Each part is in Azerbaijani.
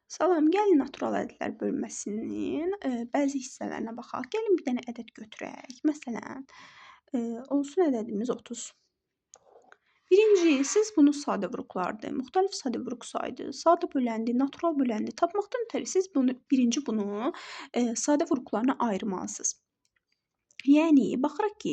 Salam, gəlin natural ədədlər bölməsinin bəzi hissələrinə baxaq. Gəlin bir dənə ədəd götürək. Məsələn, olsun ədədimiz 30. Birinci, siz bunu sadə vuruklardır, müxtəlif sadə vuruk saydı, sadə böləndir, natural böləndir tapmaqdan ötəri siz bunu sadə vuruklarına ayırmalısınız. Yəni baxırıq ki,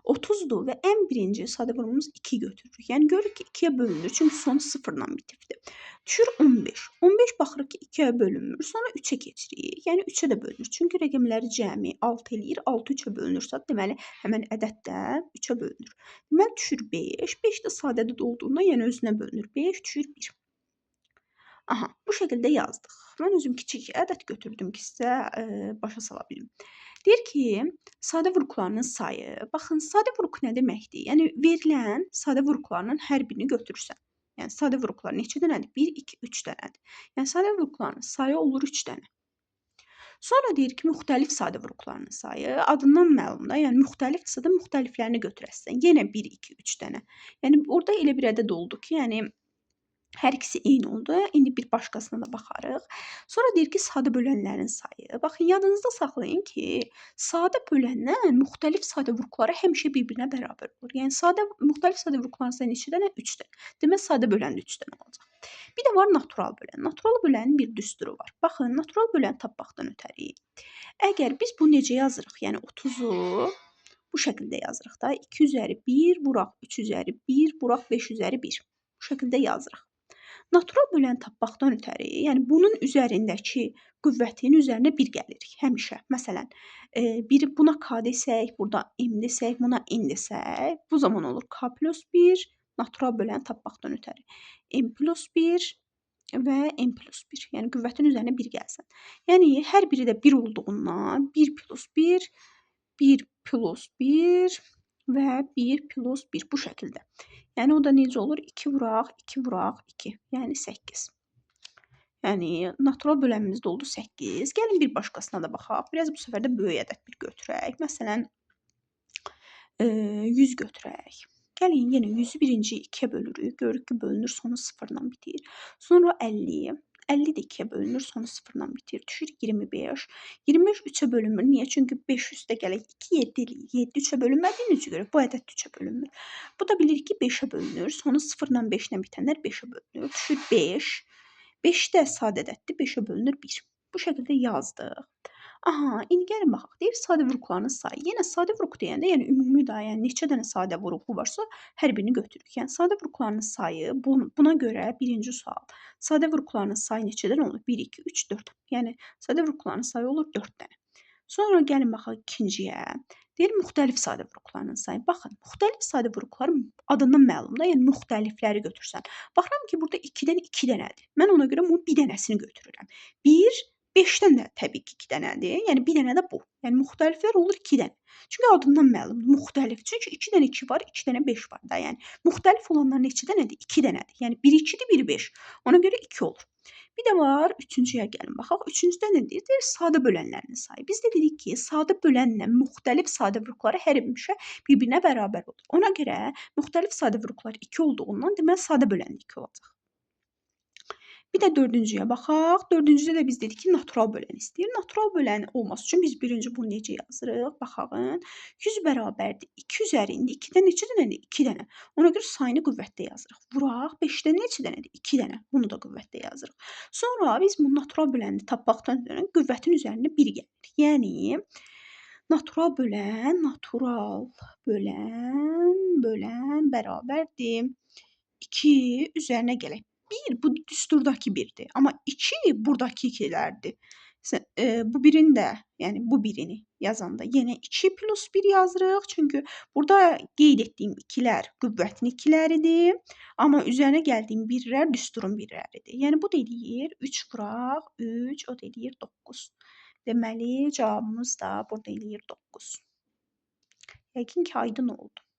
30-dur və ən birinci sadə vurumumuz 2 götürürük. Yəni görürük ki, 2-yə bölünür, çünki sonu 0-la bitirdi. Düşür 15. 15 baxırıq ki, 2-yə bölünmür, sonra 3-ə keçirik. Yəni 3-ə də bölünür. Çünki rəqəmləri cəmi 6 eləyir. 6 3-ə bölünürsə, deməli həmin ədəd də 3-ə bölünür. Deməli düşür 5. 5 də sadə ədəd olduğundan, yəni özünə bölünür. 5 düşür 1. Aha, bu şəkildə yazdıq. Mən özüm kiçik ədəd götürdüm ki, sizə başa sala bilim. Deyir ki, sadə vuruklarının sayı. Baxın, sadə vuruk nə deməkdir? Yəni verilən sadə vuruklarının hər birini götürürsən. Yəni sadə vuruklar neçə dənədir? 1, 2, 3 dənədir. Yəni sadə vurukların sayı olur 3 dənə. Sonra deyir ki, müxtəlif sadə vuruklarının sayı. Adından məlumdur. Yəni müxtəlifdirsə də müxtəliflərini götürəsən. Yenə 1, 2, 3 dənə. Yəni orada elə bir ədəd oldu ki, yəni hər ikisi eyni oldu. İndi bir başqasına da baxarıq. Sonra deyir ki, sadə bölənlərin sayı. Baxın, yadınızda saxlayın ki, sadə bölənlər müxtəlif sadə vurukları həmişə bir-birinə bərabər olur. Yəni müxtəlif sadə vurukların sayı neçə dənə? 3 dənə. Demək, sadə bölən də 3 dənə olacaq. Bir də var natural bölən. Natural bölənin bir düsturu var. Baxın, natural böləni tapmaqdan ötəri. Əgər biz bunu necə yazırıq? Yəni 30-u bu şəkildə yazırıq da. 2 üzəri 1 vuraq 3 üzəri 1 vuraq 5 üzəri 1. Bu şəkildə yazırıq. Natural böləni tapmaqdan ötəri, yəni bunun üzərindəki qüvvətin üzərinə 1 gəlirik həmişə. Məsələn, biri buna k desək, burada m desək, buna n desək, bu zaman olur k plus 1 natural böləni tapmaqdan ötəri. M plus 1 və m plus 1. Yəni qüvvətin üzərinə 1 gəlsin. Yəni hər biri də 1 olduğundan 1 plus 1, 1 plus 1 və 1 plus 1 bu şəkildə. Yəni o da necə olur? 2 vuraq, 2 vuraq, 2. Yəni 8. Yəni natural bölənimiz də oldu 8. Gəlin bir başqasına da baxaq. Biraz bu səfər də böyük ədəd bir götürək. Məsələn, 100 götürək. Gəlin yenə 100-ü birinci 2-yə bölürük. Görürük ki, bölünür, sonu 0-la bitir. Sonra 50. 50 də 2-yə bölünür, sonu 0-la bitir. Düşür 25. 25 3-ə bölünmür. Niyə? Çünki 5 üstə gələk 2 7 eləyir. 7 3-ə bölünmədiyinə görə bu ədəd 3-ə bölünmür. Bu da bilir ki, 5-ə bölünür. Sonu 0-la 5-lə bitənlər 5-ə bölünür. Düşür 5. 5 də sadə ədəddir. 5-ə bölünür 1. Bu şəkildə yazdıq. Aha, indi gəlin baxaq. Deyir sadə vurukların sayı. Yenə sadə vuruk deyəndə, yəni ümumi da, yəni neçə dənə sadə vuruqu varsa, hər birini götürürük. Yəni sadə vurukların sayı buna görə birinci sual. Sadə vurukların sayı neçədən olur? 1 2 3 4. Yəni sadə vurukların sayı olur 4 dənə. Sonra gəlin baxaq ikinciyə. Deyir müxtəlif sadə vurukların sayı. Baxın, müxtəlif sadə vuruklar adından məlumdur. Yəni müxtəlifləri götürsən. Baxıram ki, burada 2-dən 2 dənədir. Mən ona görə bunun bir dənəsini götürürəm. 1 5-dən də təbii ki, 2 dənədir. Yəni bir dənə də bu. Yəni müxtəliflər olur 2 dənə. Çünki adından məlumdur, müxtəlif. Çünki 2 dənə 2 var, 2 dənə 5 var da. Yəni müxtəlif olanlar neçə dənədir? 2 dənədir. Yəni biri 2-dir, biri 5. Ona görə 2 olur. Bir də var, üçüncüyə gəlin baxaq. Üçüncüdə nə deyir? Deyir sadə bölənlərin sayı. Biz də dedik ki, sadə bölənlə müxtəlif sadə vurukları həmişə bir-birinə bərabər olur. Ona görə müxtəlif sadə vuruklar 2 olduğundan deməli sadə bölən də 2 olacaq. Bir də dördüncüyə baxaq. Dördüncüdə də biz dedik ki, natural bölən istəyir. Natural bölən olması üçün biz birinci bunu necə yazırıq? Baxağın. 100 bərabərdir. 2 üzərində 2-dən neçə dənədir? 2 dənə. Ona görə sayını qüvvətdə yazırıq. Vuraq. 5-dən neçə dənədir? 2 dənə. Bunu da qüvvətdə yazırıq. Sonra biz bu natural böləni tapmaqdan sonra qüvvətin üzərində 1 gəlir. Yəni natural bölən bərabərdir. 2 üzərinə gələk. 1 bu düsturdakı 1-dir. Amma 2 buradakı 2-lərdir. Bu birin də, yəni bu birini yazanda yenə 2 plus 1 yazırıq. Çünki burada qeyd etdiyim 2-lər qüvvətin 2-ləridir. Amma üzərinə gəldiyim 1-lər düsturun 1-ləridir. Yəni bu da eləyir 3 vuraq 3, o da eləyir 9. Deməli cavabımız da burada eləyir 9. Yəqin ki, aydın oldu.